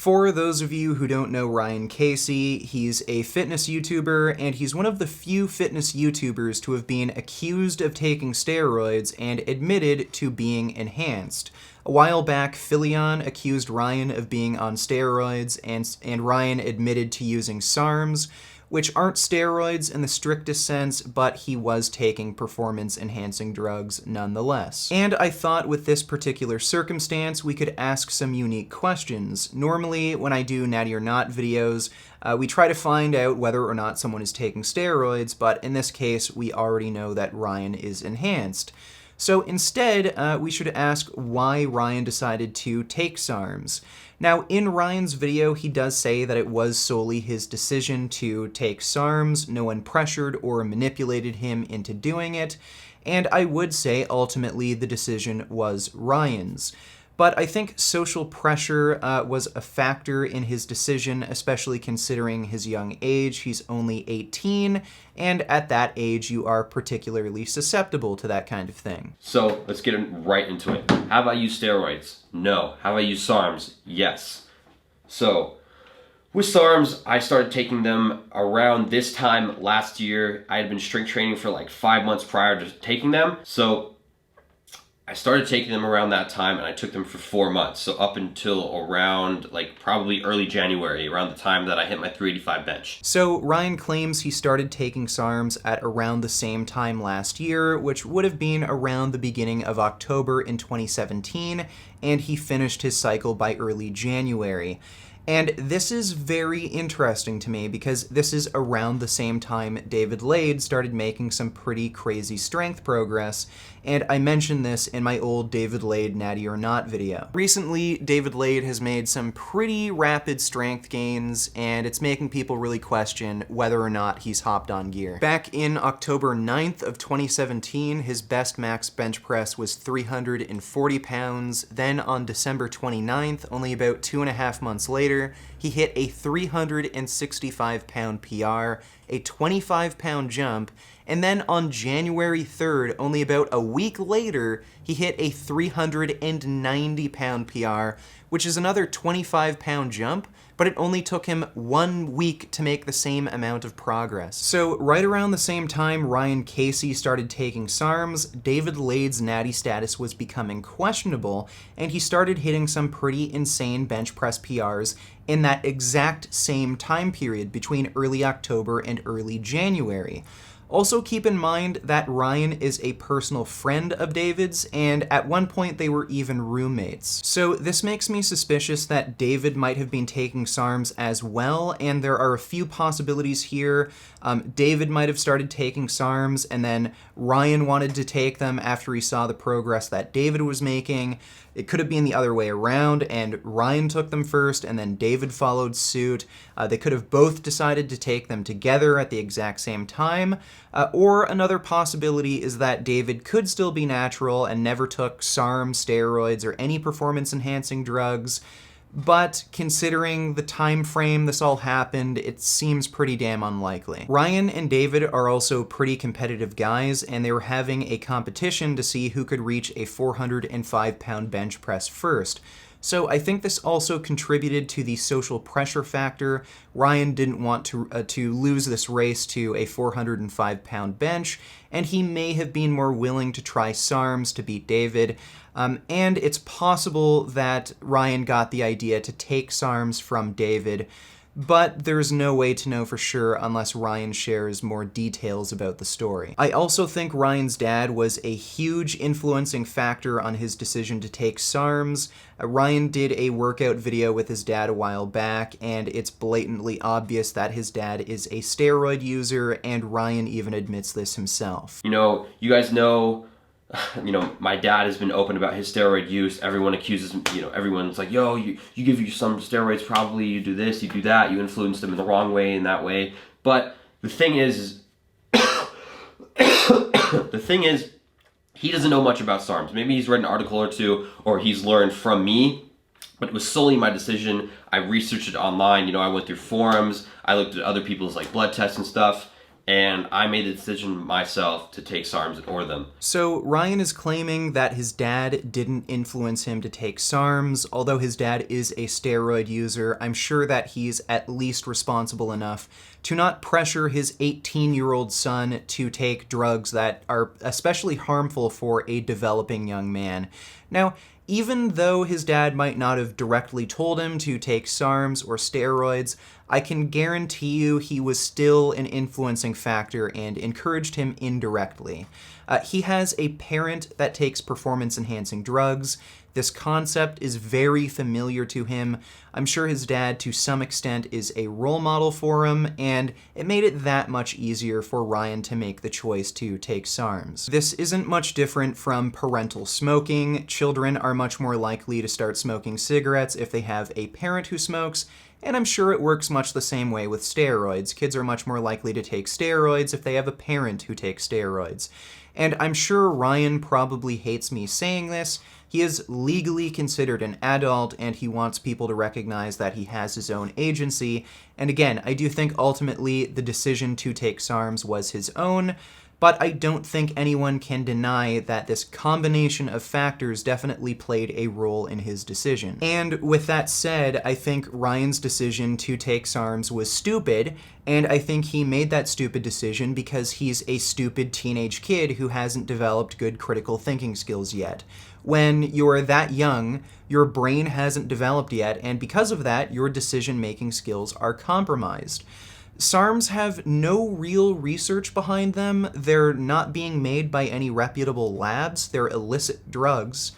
For those of you who don't know Ryan Casey, he's a fitness YouTuber, and he's one of the few fitness YouTubers to have been accused of taking steroids and admitted to being enhanced. A while back, Philion accused Ryan of being on steroids, and Ryan admitted to using SARMs, which aren't steroids in the strictest sense, but he was taking performance-enhancing drugs nonetheless. And I thought with this particular circumstance, we could ask some unique questions. Normally, when I do Natty or Not videos, we try to find out whether or not someone is taking steroids, but in this case, we already know that Ryan is enhanced. So instead, we should ask why Ryan decided to take SARMs. Now, in Ryan's video, he does say that it was solely his decision to take SARMs, no one pressured or manipulated him into doing it, and I would say ultimately the decision was Ryan's. But I think social pressure was a factor in his decision, especially considering his young age. He's only 18, and at that age, you are particularly susceptible to that kind of thing. So let's get right into it. Have I used steroids? No. Have I used SARMs? Yes. So with SARMs, I started taking them around this time last year. I had been strength training for like 5 months prior to taking them. So I started taking them around that time, and I took them for 4 months. So up until around like probably early January, around the time that I hit my 385 bench. So Ryan claims he started taking SARMs at around the same time last year, which would have been around the beginning of October in 2017, and he finished his cycle by early January. And this is very interesting to me because this is around the same time David Lade started making some pretty crazy strength progress, and I mentioned this in my old David Lade Natty or Not video. Recently, David Lade has made some pretty rapid strength gains, and it's making people really question whether or not he's hopped on gear. Back in October 9th of 2017, his best max bench press was 340 pounds. Then on December 29th, only about 2.5 months later, he hit a 365-pound PR, a 25-pound jump, and then on January 3rd, only about a week later, he hit a 390-pound PR, which is another 25-pound jump, but it only took him 1 week to make the same amount of progress. So right around the same time Ryan Casey started taking SARMs, David Lade's natty status was becoming questionable, and he started hitting some pretty insane bench press PRs in that exact same time period between early October and early January. Also keep in mind that Ryan is a personal friend of David's, and at one point they were even roommates. So this makes me suspicious that David might have been taking SARMs as well, and there are a few possibilities here. David might have started taking SARMs, and then Ryan wanted to take them after he saw the progress that David was making. It could have been the other way around, and Ryan took them first, and then David followed suit. They could have both decided to take them together at the exact same time. Or another possibility is that David could still be natural and never took SARM, steroids, or any performance-enhancing drugs. But considering the time frame this all happened, it seems pretty damn unlikely. Ryan and David are also pretty competitive guys, and they were having a competition to see who could reach a 405-pound bench press first. So I think this also contributed to the social pressure factor. Ryan didn't want to lose this race to a 405-pound bench, and he may have been more willing to try SARMs to beat David. And it's possible that Ryan got the idea to take SARMs from David, but there's no way to know for sure unless Ryan shares more details about the story. I also think Ryan's dad was a huge influencing factor on his decision to take SARMs. Ryan did a workout video with his dad a while back, and it's blatantly obvious that his dad is a steroid user, and Ryan even admits this himself. You know, you guys know, my dad has been open about his steroid use. Everyone accuses him, everyone's like, yo, you give you some steroids, probably, you do this, you do that, you influence them in the wrong way, in that way. But the thing is, he doesn't know much about SARMs. Maybe he's read an article or two, or he's learned from me, but it was solely my decision. I researched it online, I went through forums, I looked at other people's like blood tests and stuff. and I made the decision myself to take SARMs or them. So Ryan is claiming that his dad didn't influence him to take SARMs. Although his dad is a steroid user, I'm sure that he's at least responsible enough to not pressure his 18-year-old son to take drugs that are especially harmful for a developing young man. Now, even though his dad might not have directly told him to take SARMs or steroids, I can guarantee you he was still an influencing factor and encouraged him indirectly. He has a parent that takes performance-enhancing drugs. This concept is very familiar to him. I'm sure his dad, to some extent, is a role model for him, and it made it that much easier for Ryan to make the choice to take SARMs. This isn't much different from parental smoking. Children are much more likely to start smoking cigarettes if they have a parent who smokes, and I'm sure it works much the same way with steroids. Kids are much more likely to take steroids if they have a parent who takes steroids. And I'm sure Ryan probably hates me saying this. He is legally considered an adult, and he wants people to recognize that he has his own agency. And again, I do think ultimately the decision to take SARMs was his own, but I don't think anyone can deny that this combination of factors definitely played a role in his decision. And with that said, I think Ryan's decision to take SARMs was stupid, and I think he made that stupid decision because he's a stupid teenage kid who hasn't developed good critical thinking skills yet. When you're that young, your brain hasn't developed yet, and because of that, your decision-making skills are compromised. SARMs have no real research behind them. They're not being made by any reputable labs. They're illicit drugs.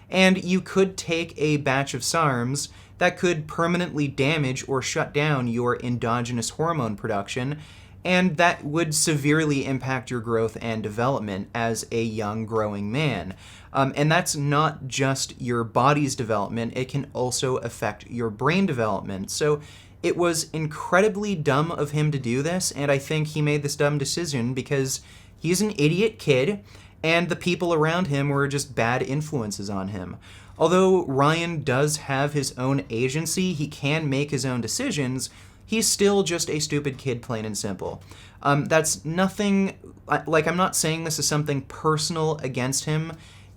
And you could take a batch of SARMs that could permanently damage or shut down your endogenous hormone production, and that would severely impact your growth and development as a young growing man. And that's not just your body's development, it can also affect your brain development. So it was incredibly dumb of him to do this, and I think he made this dumb decision because he's an idiot kid, and the people around him were just bad influences on him. Although Ryan does have his own agency, he can make his own decisions, he's still just a stupid kid, plain and simple. That's nothing, like, I'm not saying this is something personal against him.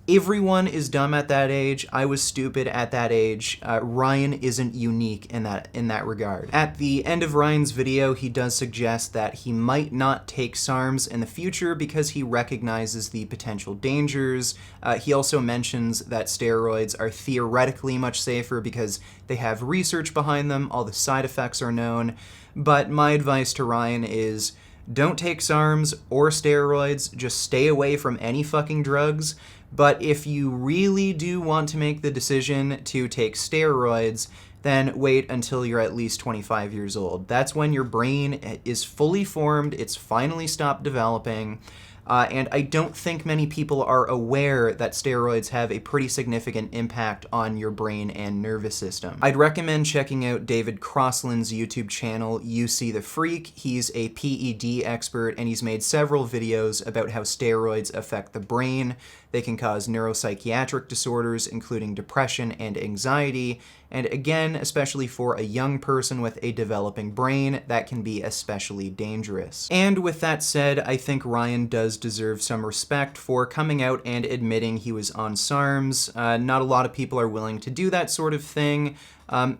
Everyone is dumb at that age. I was stupid at that age. Ryan isn't unique in that regard. At the end of Ryan's video, he does suggest that he might not take SARMs in the future because he recognizes the potential dangers. He also mentions that steroids are theoretically much safer because they have research behind them, all the side effects are known. But my advice to Ryan is, don't take SARMs or steroids, just stay away from any fucking drugs. But if you really do want to make the decision to take steroids, then wait until you're at least 25 years old. That's when your brain is fully formed, it's finally stopped developing, and I don't think many people are aware that steroids have a pretty significant impact on your brain and nervous system. I'd recommend checking out David Crossland's YouTube channel, You See the Freak. He's a PED expert, and he's made several videos about how steroids affect the brain. They can cause neuropsychiatric disorders, including depression and anxiety, and again, especially for a young person with a developing brain, that can be especially dangerous. And with that said, I think Ryan does deserve some respect for coming out and admitting he was on SARMs. Not a lot of people are willing to do that sort of thing.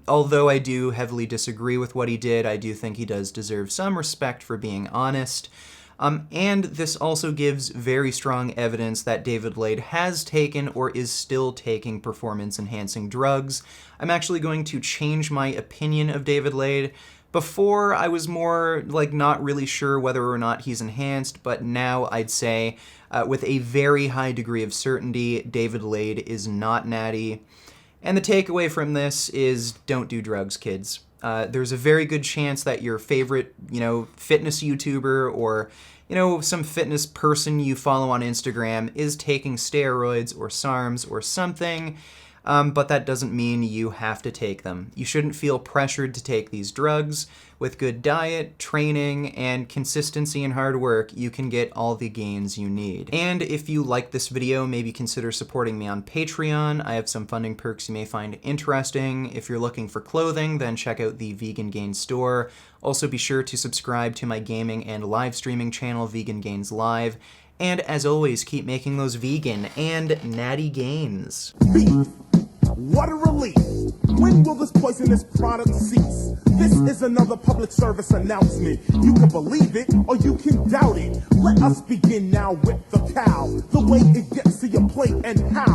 Although I do heavily disagree with what he did, I do think he does deserve some respect for being honest. And this also gives very strong evidence that David Lade has taken or is still taking performance-enhancing drugs. I'm actually going to change my opinion of David Lade. Before, I was more like not really sure whether or not he's enhanced, but now I'd say with a very high degree of certainty, David Lade is not Natty. And the takeaway from this is don't do drugs, kids. There's a very good chance that your favorite, fitness YouTuber or, some fitness person you follow on Instagram is taking steroids or SARMs or something. but that doesn't mean you have to take them. You shouldn't feel pressured to take these drugs. With good diet, training, and consistency and hard work, you can get all the gains you need. And if you like this video, maybe consider supporting me on Patreon. I have some funding perks you may find interesting. If you're looking for clothing, then check out the Vegan Gains store. Also be sure to subscribe to my gaming and live streaming channel, Vegan Gains Live. And as always, keep making those vegan and natty gains. Beef. What a relief. When will this poisonous product cease? This is another public service announcement. You can believe it or you can doubt it. Let us begin now with the cow. The way it gets to your plate and how.